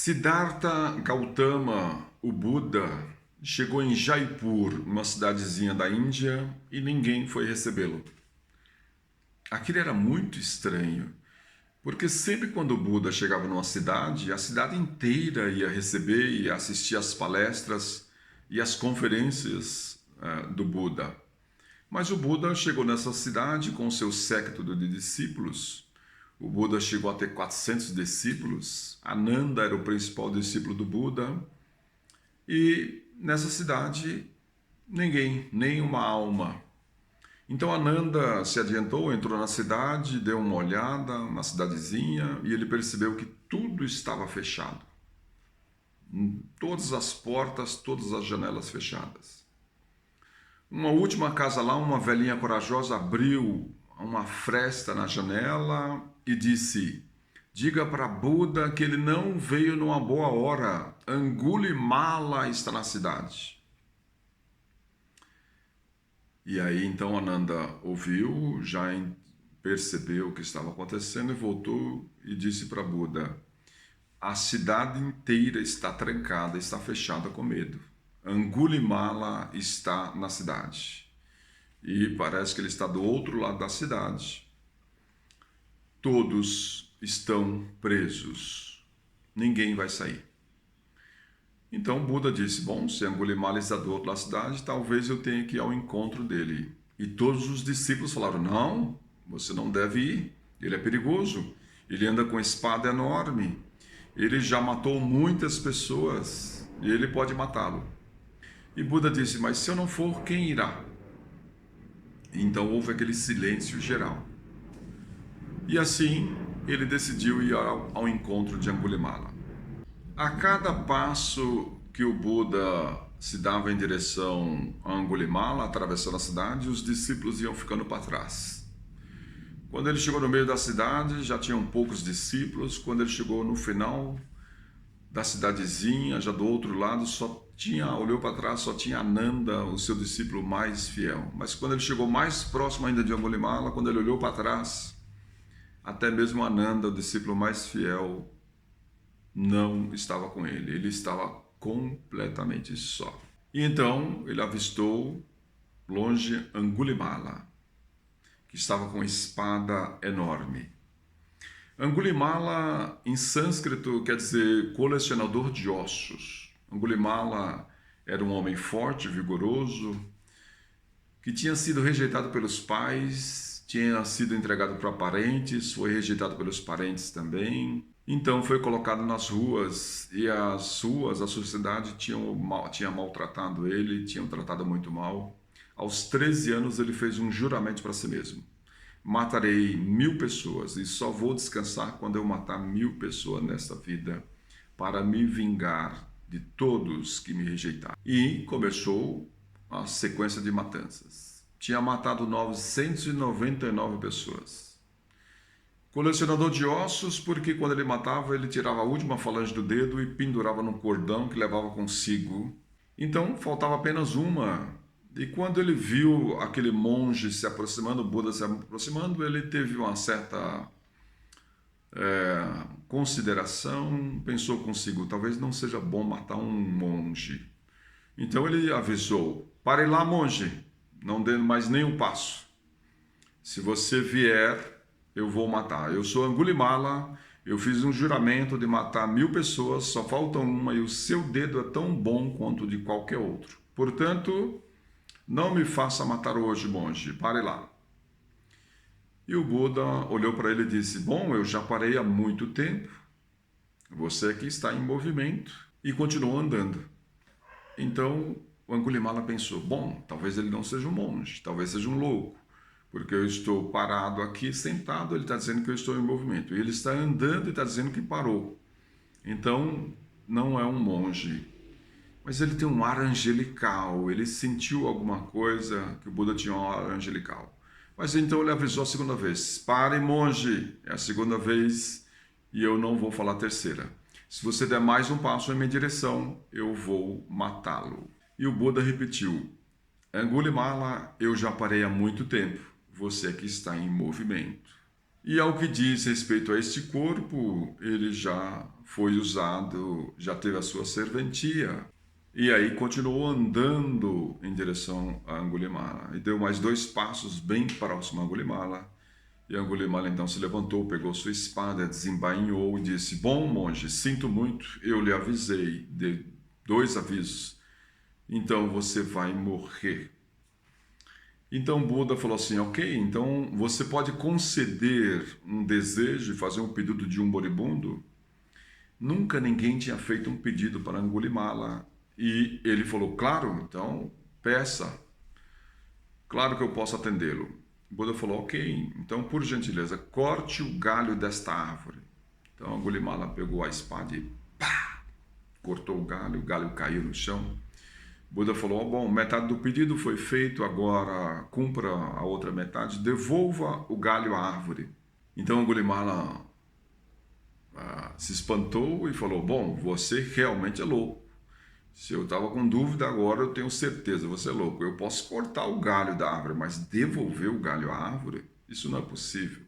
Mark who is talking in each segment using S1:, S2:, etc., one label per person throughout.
S1: Siddhartha Gautama, o Buda, chegou em Jaipur, uma cidadezinha da Índia, e ninguém foi recebê-lo. Aquilo era muito estranho, porque sempre quando o Buda chegava numa cidade, a cidade inteira ia receber e assistir às palestras e às conferências do Buda. Mas o Buda chegou nessa cidade com seu séquito de discípulos. O Buda chegou a ter 400 discípulos. Ananda era o principal discípulo do Buda. E nessa cidade, ninguém, nem uma alma. Então Ananda se adiantou, entrou na cidade, deu uma olhada na cidadezinha e ele percebeu que tudo estava fechado. Todas as portas, todas as janelas fechadas. Uma última casa lá, uma velhinha corajosa abriu uma fresta na janela e disse: diga para Buda que ele não veio numa boa hora. Angulimala está na cidade. E aí então Ananda ouviu, já percebeu o que estava acontecendo e voltou e disse para Buda: a cidade inteira está trancada, está fechada com medo. Angulimala está na cidade. E parece que ele está do outro lado da cidade. Todos estão presos. Ninguém vai sair. Então Buda disse: bom, se Angulimala está do outro lado da cidade, talvez eu tenha que ir ao encontro dele. E todos os discípulos falaram: não, você não deve ir. Ele é perigoso. Ele anda com espada enorme. Ele já matou muitas pessoas e ele pode matá-lo. E Buda disse: mas se eu não for, quem irá? Então houve aquele silêncio geral. E assim ele decidiu ir ao encontro de Angulimala. A cada passo que o Buda se dava em direção a Angulimala, atravessando a cidade, os discípulos iam ficando para trás. Quando ele chegou no meio da cidade, já tinham poucos discípulos. Quando ele chegou no final da cidadezinha, já do outro lado, olhou para trás, só tinha Ananda, o seu discípulo mais fiel. Mas quando ele chegou mais próximo ainda de Angulimala, quando ele olhou para trás, até mesmo Ananda, o discípulo mais fiel, não estava com ele. Ele estava completamente só. E então ele avistou longe Angulimala, que estava com uma espada enorme. Angulimala, em sânscrito, quer dizer colecionador de ossos. Angulimala era um homem forte, vigoroso, que tinha sido rejeitado pelos pais, tinha sido entregado para parentes, foi rejeitado pelos parentes também. Então foi colocado nas ruas, e as ruas, a sociedade tinha maltratado ele, tinham tratado muito mal. Aos 13 anos ele fez um juramento para si mesmo: matarei 1000 pessoas e só vou descansar quando eu matar 1000 pessoas nesta vida, para me vingar de todos que me rejeitaram. E começou a sequência de matanças. Tinha matado 999 pessoas. Colecionador de ossos, porque quando ele matava, ele tirava a última falange do dedo e pendurava num cordão que levava consigo. Então faltava apenas uma. E quando ele viu aquele monge se aproximando, o Buda se aproximando, ele teve uma certa consideração, pensou consigo: talvez não seja bom matar um monge. Então ele avisou: pare lá, monge, não dê mais nenhum passo. Se você vier, eu vou matar. Eu sou Angulimala, eu fiz um juramento de matar 1000 pessoas, só falta uma, e o seu dedo é tão bom quanto o de qualquer outro. Portanto, não me faça matar hoje, monge, pare lá. E o Buda olhou para ele e disse: bom, eu já parei há muito tempo, você aqui está em movimento, e continuou andando. Então o Angulimala pensou: bom, talvez ele não seja um monge, talvez seja um louco, porque eu estou parado aqui, sentado, ele está dizendo que eu estou em movimento, e ele está andando e está dizendo que parou. Então não é um monge. Mas ele tem um ar angelical, ele sentiu alguma coisa, que o Buda tinha um ar angelical. Mas então ele avisou a segunda vez: pare, monge, é a segunda vez e eu não vou falar a terceira. Se você der mais um passo em minha direção, eu vou matá-lo. E o Buda repetiu: Angulimala, eu já parei há muito tempo, você aqui está em movimento. E ao que diz respeito a este corpo, ele já foi usado, já teve a sua serventia. E aí continuou andando em direção a Angulimala. E deu mais 2 passos bem próximo a Angulimala. E Angulimala então se levantou, pegou sua espada, desembainhou e disse: Bom, monge, sinto muito, eu lhe avisei, dei 2 avisos. Então você vai morrer. Então Buda falou assim: ok, então você pode conceder um desejo e fazer um pedido de um moribundo? Nunca ninguém tinha feito um pedido para Angulimala. E ele falou: claro, então peça, claro que eu posso atendê-lo. Buda falou: ok, então por gentileza, corte o galho desta árvore. Então Angulimala pegou a espada e pá, cortou o galho caiu no chão. Buda falou: oh, bom, metade do pedido foi feito, agora cumpra a outra metade, devolva o galho à árvore. Então Angulimala se espantou e falou: bom, você realmente é louco. Se eu estava com dúvida, agora eu tenho certeza, você é louco. Eu posso cortar o galho da árvore, mas devolver o galho à árvore? Isso não é possível.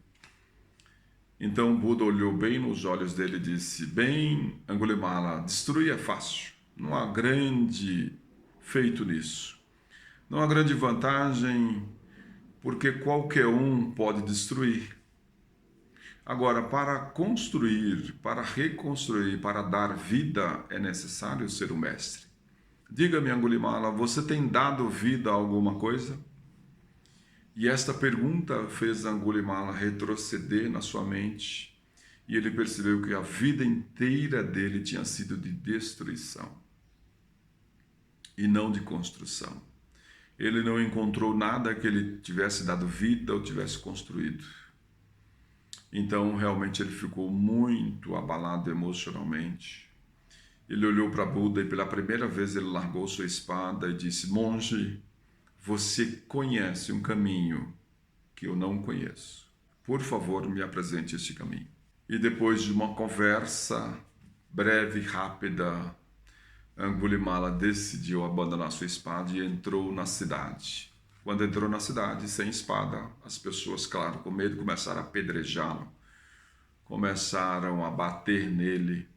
S1: Então Buda olhou bem nos olhos dele e disse: bem, Angulimala, destruir é fácil. Não há grande feito nisso. Não há grande vantagem, porque qualquer um pode destruir. Agora, para construir, para reconstruir, para dar vida, é necessário ser o mestre. Diga-me, Angulimala, você tem dado vida a alguma coisa? E esta pergunta fez Angulimala retroceder na sua mente, e ele percebeu que a vida inteira dele tinha sido de destruição e não de construção. Ele não encontrou nada que ele tivesse dado vida ou tivesse construído. Então, realmente, ele ficou muito abalado emocionalmente. Ele olhou para Buda e pela primeira vez ele largou sua espada e disse: monge, você conhece um caminho que eu não conheço. Por favor, me apresente este caminho. E depois de uma conversa breve e rápida, Angulimala decidiu abandonar sua espada e entrou na cidade. Quando entrou na cidade, sem espada, as pessoas, claro, com medo, começaram a apedrejá-lo, começaram a bater nele.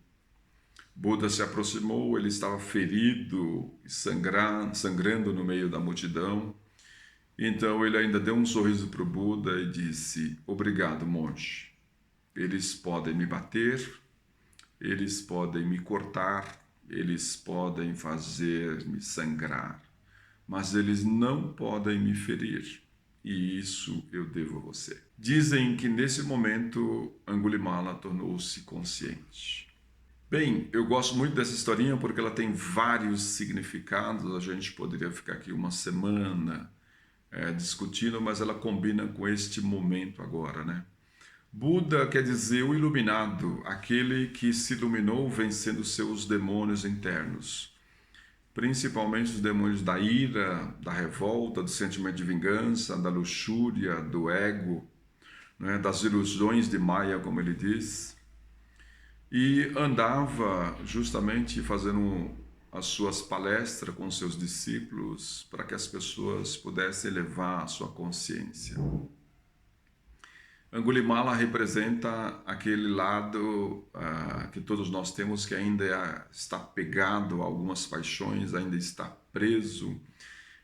S1: Buda se aproximou, ele estava ferido, sangrando no meio da multidão. Então ele ainda deu um sorriso para o Buda e disse: obrigado, monge. Eles podem me bater, eles podem me cortar, eles podem fazer-me sangrar, mas eles não podem me ferir, e isso eu devo a você. Dizem que nesse momento Angulimala tornou-se consciente. Bem, eu gosto muito dessa historinha porque ela tem vários significados, a gente poderia ficar aqui uma semana discutindo, mas ela combina com este momento agora, né? Buda quer dizer o iluminado, aquele que se iluminou vencendo seus demônios internos, principalmente os demônios da ira, da revolta, do sentimento de vingança, da luxúria, do ego, né, das ilusões de Maya, como ele diz, e andava justamente fazendo as suas palestras com seus discípulos para que as pessoas pudessem elevar a sua consciência. Angulimala representa aquele lado que todos nós temos, que ainda está pegado a algumas paixões, ainda está preso,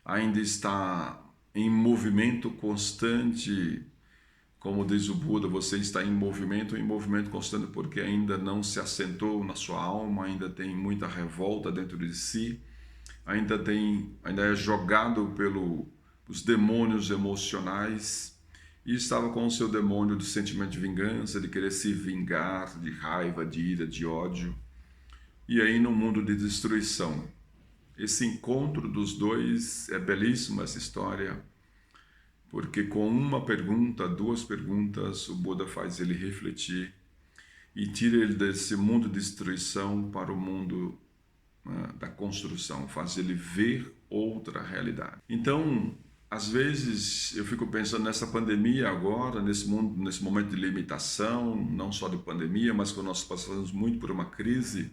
S1: ainda está em movimento constante. Como diz o Buda, você está em movimento constante porque ainda não se assentou na sua alma, ainda tem muita revolta dentro de si, ainda é jogado pelos demônios emocionais, e estava com o seu demônio do sentimento de vingança, de querer se vingar, de raiva, de ira, de ódio, e aí no mundo de destruição. Esse encontro dos dois é belíssimo, essa história, porque com uma pergunta, 2 perguntas, o Buda faz ele refletir e tira ele desse mundo de destruição para o mundo da construção, faz ele ver outra realidade. Então, às vezes eu fico pensando nessa pandemia agora, nesse momento de limitação, não só de pandemia, mas quando nós passamos muito por uma crise,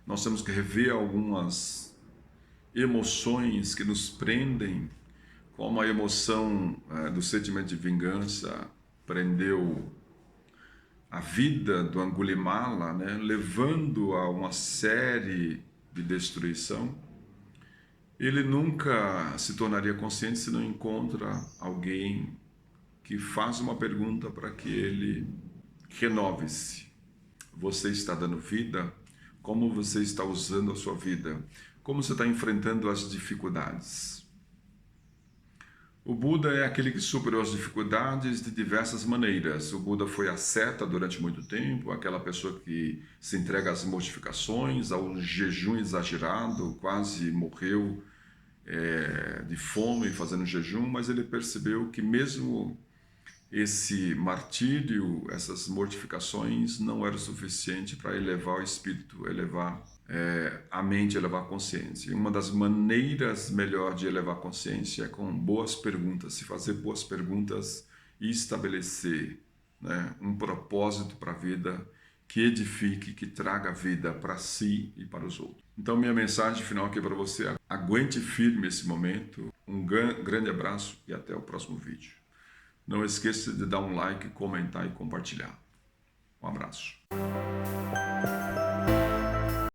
S1: nós temos que rever algumas emoções que nos prendem, como a emoção do sentimento de vingança prendeu a vida do Angulimala, né, levando a uma série de destruição, ele nunca se tornaria consciente se não encontra alguém que faz uma pergunta para que ele renove-se. Você está dando vida? Como você está usando a sua vida? Como você está enfrentando as dificuldades? O Buda é aquele que superou as dificuldades de diversas maneiras. O Buda foi asceta durante muito tempo, aquela pessoa que se entrega às mortificações, ao jejum exagerado, quase morreu de fome fazendo jejum, mas ele percebeu que mesmo esse martírio, essas mortificações não eram suficiente para elevar o espírito, elevar a mente, elevar a consciência. E uma das maneiras melhor de elevar a consciência é com boas perguntas, se fazer boas perguntas e estabelecer, né, um propósito para a vida que edifique, que traga vida para si e para os outros. Então, minha mensagem final aqui para você: aguente firme esse momento. Um grande abraço e até o próximo vídeo. Não esqueça de dar um like, comentar e compartilhar. Um abraço.